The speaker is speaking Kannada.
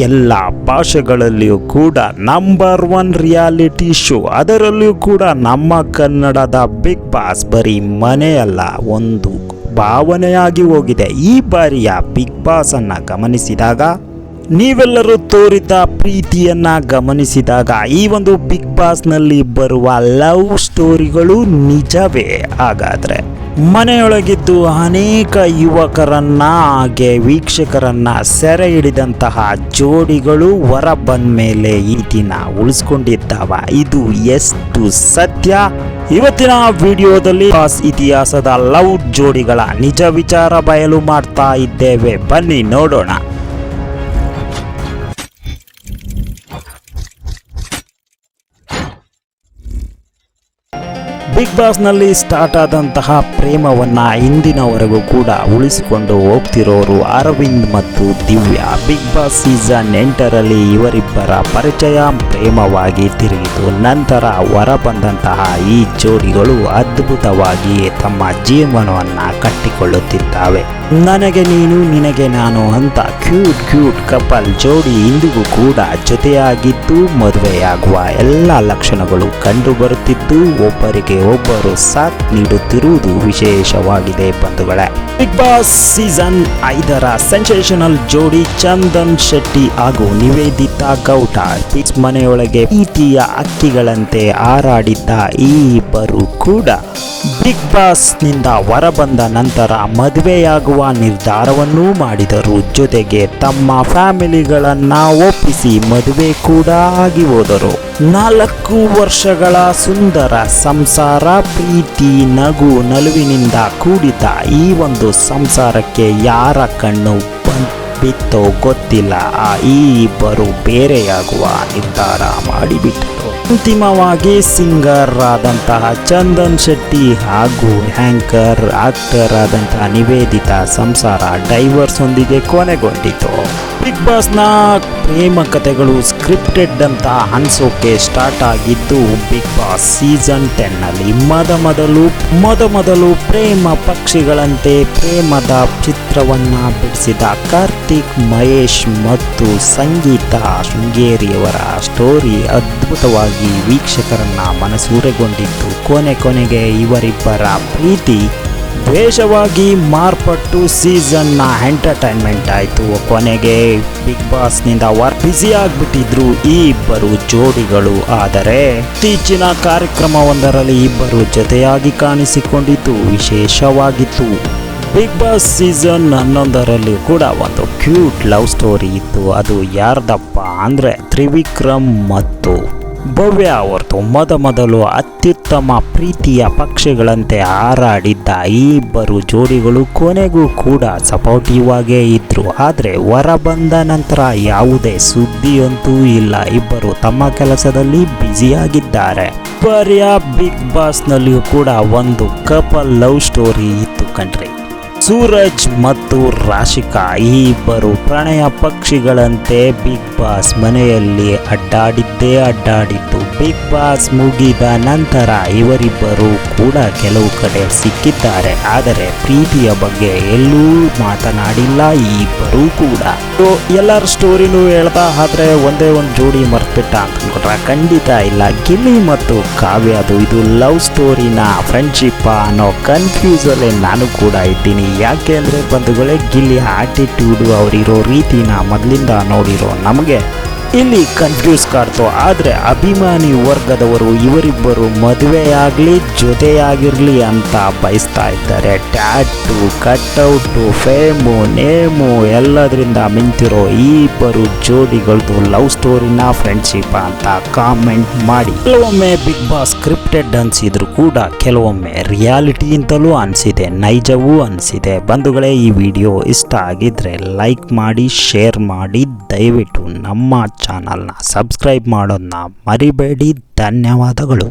ಎಲ್ಲ ಭಾಷೆಗಳಲ್ಲಿಯೂ ಕೂಡ ನಂಬರ್ 1 ರಿಯಾಲಿಟಿ ಶೋ, ಅದರಲ್ಲಿಯೂ ಕೂಡ ನಮ್ಮ ಕನ್ನಡದ ಬಿಗ್ ಬಾಸ್ ಬರೀ ಮನೆಯಲ್ಲ, ಒಂದು ಭಾವನೆಯಾಗಿ ಹೋಗಿದೆ. ಈ ಬಾರಿಯ ಬಿಗ್ ಬಾಸ್ ಅನ್ನ ಗಮನಿಸಿದಾಗ, ನೀವೆಲ್ಲರೂ ತೋರಿದ ಪ್ರೀತಿಯನ್ನ ಗಮನಿಸಿದಾಗ, ಈ ಒಂದು ಬಿಗ್ ಬಾಸ್ನಲ್ಲಿ ಬರುವ ಲವ್ ಸ್ಟೋರಿಗಳು ನಿಜವೇ? ಹಾಗಾದ್ರೆ ಮನೆಯೊಳಗಿದ್ದು ಅನೇಕ ಯುವಕರನ್ನ ಹಾಗೆ ವೀಕ್ಷಕರನ್ನ ಸೆರೆ ಹಿಡಿದಂತಹ ಜೋಡಿಗಳು ಹೊರ ಬಂದ ಮೇಲೆ ಈ ದಿನ ಉಳಿಸ್ಕೊಂಡಿದ್ದಾವ. ಇದು ಎಷ್ಟು ಸತ್ಯ? ಇವತ್ತಿನ ವಿಡಿಯೋದಲ್ಲಿ ಬಾಸ್ ಇತಿಹಾಸದ ಲವ್ ಜೋಡಿಗಳ ನಿಜ ವಿಚಾರ ಬಯಲು ಮಾಡ್ತಾ ಇದ್ದೇವೆ. ಬನ್ನಿ ನೋಡೋಣ. ಬಿಗ್ ಬಾಸ್ನಲ್ಲಿ ಸ್ಟಾರ್ಟ್ ಆದಂತಹ ಪ್ರೇಮವನ್ನು ಇಂದಿನವರೆಗೂ ಕೂಡ ಉಳಿಸಿಕೊಂಡು ಹೋಗ್ತಿರೋರು ಅರವಿಂದ್ ಮತ್ತು ದಿವ್ಯಾ. ಬಿಗ್ ಬಾಸ್ ಸೀಸನ್ 8ರಲ್ಲಿ ಇವರಿಬ್ಬರ ಪರಿಚಯ ಪ್ರೇಮವಾಗಿ ತಿರುಗಿತು. ನಂತರ ಹೊರಬಂದಂತಹ ಈ ಜೋಡಿಗಳು ಅದ್ಭುತವಾಗಿ ತಮ್ಮ ಜೀವನವನ್ನು ಕಟ್ಟಿಕೊಳ್ಳುತ್ತಿದ್ದಾವೆ. ನನಗೆ ನೀನು ನಿನಗೆ ನಾನು ಅಂತ ಕ್ಯೂಟ್ ಕಪಲ್ ಜೋಡಿ ಇಂದಿಗೂ ಕೂಡ ಜೊತೆಯಾಗಿದ್ದು ಮದುವೆಯಾಗುವ ಎಲ್ಲ ಲಕ್ಷಣಗಳು ಕಂಡು ಬರುತ್ತಿದ್ದು, ಒಬ್ಬರಿಗೆ ಒಬ್ಬರು ಸಾಥ್ ನೀಡುತ್ತಿರುವುದು ವಿಶೇಷವಾಗಿದೆ ಬಂಧುಗಳೇ. ಬಿಗ್ ಬಾಸ್ ಸೀಸನ್ 5ರ ಸೆನ್ಸೇಷನಲ್ ಜೋಡಿ ಚಂದನ್ ಶೆಟ್ಟಿ ಹಾಗೂ ನಿವೇದಿತಾ ಗೌಡ. ಮನೆಯೊಳಗೆ ಪ್ರೀತಿಯ ಹಕ್ಕಿಗಳಂತೆ ಹಾರಾಡಿದ್ದ ಈ ಇಬ್ಬರು ಕೂಡ ಬಿಗ್ ಬಾಸ್ ನಿಂದ ಹೊರಬಂದ ನಂತರ ಮದುವೆಯಾಗುವ ನಿರ್ಧಾರವನ್ನೂ ಮಾಡಿದರು. ಜೊತೆಗೆ ತಮ್ಮ ಫ್ಯಾಮಿಲಿಗಳನ್ನ ಒಪ್ಪಿಸಿ ಮದುವೆ ಕೂಡ ಆಗಿ ಹೋದರು. 4 ವರ್ಷಗಳ ಸುಂದರ ಸಂಸಾರ, ಪ್ರೀತಿ, ನಗು, ನಲುವಿನಿಂದ ಕೂಡಿದ ಈ ಒಂದು ಸಂಸಾರಕ್ಕೆ ಯಾರ ಕಣ್ಣು ಬಿತ್ತೋ ಗೊತ್ತಿಲ್ಲ. ಈ ಇಬ್ಬರು ಬೇರೆಯಾಗುವ ನಿರ್ಧಾರ ಮಾಡಿಬಿಟ್ಟರು. ಅಂತಿಮವಾಗಿ ಸಿಂಗರ್ ಆದಂತಹ ಚಂದನ್ ಶೆಟ್ಟಿ ಹಾಗೂ ಆಂಕರ್ ಆಕ್ಟರ್ ಆದಂತಹ ನಿವೇದಿತಾ ಸಂಸಾರ ಡೈವರ್ಸ್ ಹೊಂದಿಗೆ ಕೊನೆಗೊಂಡಿತು. ಬಿಗ್ ಬಾಸ್ನ ಪ್ರೇಮ ಕಥೆಗಳು ಸ್ಕ್ರಿಪ್ಟೆಡ್ ಅಂತ ಅನ್ಸೋಕೆ ಸ್ಟಾರ್ಟ್ ಆಗಿದ್ದು ಬಿಗ್ ಬಾಸ್ ಸೀಸನ್ 10ನಲ್ಲಿ ಮೊದಮೊದಲು ಪ್ರೇಮ ಪಕ್ಷಿಗಳಂತೆ ಪ್ರೇಮದ ಚಿತ್ರವನ್ನ ಬಿಡಿಸಿದ ಕಾರ್ತಿಕ್, ಮಹೇಶ್ ಮತ್ತು ಸಂಗೀತ ಶೃಂಗೇರಿಯವರ ಸ್ಟೋರಿ ಅದ್ಭುತವಾಗಿ ವೀಕ್ಷಕರನ್ನ ಮನಸೂರೆಗೊಂಡಿತ್ತು. ಕೊನೆಗೆ ಇವರಿಬ್ಬರ ಪ್ರೀತಿ ದ್ವೇಷವಾಗಿ ಮಾರ್ಪಟ್ಟು ಸೀಸನ್ನ ಎಂಟರ್ಟೈನ್ಮೆಂಟ್ ಆಯಿತು. ಕೊನೆಗೆ ಬಿಗ್ ಬಾಸ್ನಿಂದ ಬ್ಯುಸಿ ಆಗಿಬಿಟ್ಟಿದ್ರು ಈ ಇಬ್ಬರು ಜೋಡಿಗಳು. ಆದರೆ ಇತ್ತೀಚಿನ ಕಾರ್ಯಕ್ರಮವೊಂದರಲ್ಲಿ ಇಬ್ಬರು ಜೊತೆಯಾಗಿ ಕಾಣಿಸಿಕೊಂಡಿದ್ದು ವಿಶೇಷವಾಗಿತ್ತು. ಬಿಗ್ ಬಾಸ್ ಸೀಸನ್ 11ರಲ್ಲಿ ಕೂಡ ಒಂದು ಕ್ಯೂಟ್ ಲವ್ ಸ್ಟೋರಿ ಇತ್ತು. ಅದು ಯಾರ್ದಪ್ಪ ಅಂದರೆ ತ್ರಿವಿಕ್ರಮ್ ಮತ್ತು ಭವ್ಯ ಅವರದು. ಮೊದಲು ಅತ್ಯುತ್ತಮ ಪ್ರೀತಿಯ ಪಕ್ಷಿಗಳಂತೆ ಹಾರಾಡಿದ್ದ ಈ ಇಬ್ಬರು ಜೋಡಿಗಳು ಕೊನೆಗೂ ಕೂಡ ಸಪೋರ್ಟಿವ್ ಆಗೇ ಇದ್ರು. ಆದರೆ ಹೊರಬಂದ ನಂತರ ಯಾವುದೇ ಸುದ್ದಿಯಂತೂ ಇಲ್ಲ. ಇಬ್ಬರು ತಮ್ಮ ಕೆಲಸದಲ್ಲಿ ಬ್ಯುಸಿಯಾಗಿದ್ದಾರೆ. ಬರಿಯ ಬಿಗ್ ಬಾಸ್ನಲ್ಲಿಯೂ ಕೂಡ ಒಂದು ಕಪಲ್ ಲವ್ ಸ್ಟೋರಿ ಇತ್ತು ಕಣ್ರಿ. ಸೂರಜ್ ಮತ್ತು ರಾಶಿಕಾ ಈ ಇಬ್ಬರು ಪ್ರಣಯ ಪಕ್ಷಿಗಳಂತೆ ಬಿಗ್ ಬಾಸ್ ಮನೆಯಲ್ಲಿ ಅಡ್ಡಾಡಿದ್ದು. ಬಿಗ್ ಬಾಸ್ ಮುಗಿದ ನಂತರ ಇವರಿಬ್ಬರು ಕೂಡ ಕೆಲವು ಕಡೆ ಸಿಕ್ಕಿದ್ದಾರೆ. ಆದರೆ ಪ್ರೀತಿಯ ಬಗ್ಗೆ ಎಲ್ಲೂ ಮಾತನಾಡಿಲ್ಲ ಈ ಇಬ್ಬರೂ ಕೂಡ. ಎಲ್ಲರ ಸ್ಟೋರಿನೂ ಹೇಳ್ತಾ ಆದ್ರೆ ಒಂದೇ ಒಂದು ಜೋಡಿ ಮರ್ತ್ಬಿಟ್ಟ ಅಂತ ಖಂಡಿತ ಇಲ್ಲ. ಗಿಲ್ಲಿ ಮತ್ತು ಕಾವ್ಯದು ಇದು ಲವ್ ಸ್ಟೋರಿನ ಫ್ರೆಂಡ್ಶಿಪ್ ಅನ್ನೋ ಕನ್ಫ್ಯೂಸಲ್ಲೇ ನಾನು ಕೂಡ ಇದ್ದೀನಿ. ಯಾಕೆ ಅಂದರೆ ಬಂಧುಗಳೇ, ಗಿಲ್ಲಿ ಆಟಿಟ್ಯೂಡು, ಅವರಿರೋ ರೀತಿನ ಮೊದಲಿಂದ ನೋಡಿರೋ ನಮಗೆ ಇಲ್ಲಿ ಕನ್ಫ್ಯೂಸ್ ಕಾಡ್ತು. ಆದರೆ ಅಭಿಮಾನಿ ವರ್ಗದವರು ಇವರಿಬ್ಬರು ಮದುವೆಯಾಗಲಿ ಜೊತೆಯಾಗಿರಲಿ ಅಂತ ಬಯಸ್ತಾ ಇದ್ದಾರೆ. ಟ್ಯಾಟು, ಕಟ್ಔಟು, ಫೇಮು, ನೇಮು ಎಲ್ಲದರಿಂದ ಮಿಂತಿರೋ ಈ ಇಬ್ಬರು ಜೋಡಿಗಳದ್ದು ಲವ್ ಸ್ಟೋರಿನ ಫ್ರೆಂಡ್ಶಿಪ್ ಅಂತ ಕಾಮೆಂಟ್ ಮಾಡಿ. ಕೆಲವೊಮ್ಮೆ ಬಿಗ್ ಬಾಸ್ ಸ್ಕ್ರಿಪ್ಟೆಡ್ ಅನಿಸಿದ್ರು ಕೂಡ ಕೆಲವೊಮ್ಮೆ ರಿಯಾಲಿಟಿ ಅಂತಲೂ ಅನಿಸಿದೆ, ನೈಜವೂ ಅನಿಸಿದೆ. ಬಂಧುಗಳೇ, ಈ ವಿಡಿಯೋ ಇಷ್ಟ ಆಗಿದ್ರೆ ಲೈಕ್ ಮಾಡಿ, ಶೇರ್ ಮಾಡಿ, ದಯವಿಟ್ಟು ನಮ್ಮ ಚಾನಲ್ನ ಸಬ್ಸ್ಕ್ರೈಬ್ ಮಾಡೋದನ್ನ ಮರಿಬೇಡಿ. ಧನ್ಯವಾದಗಳು.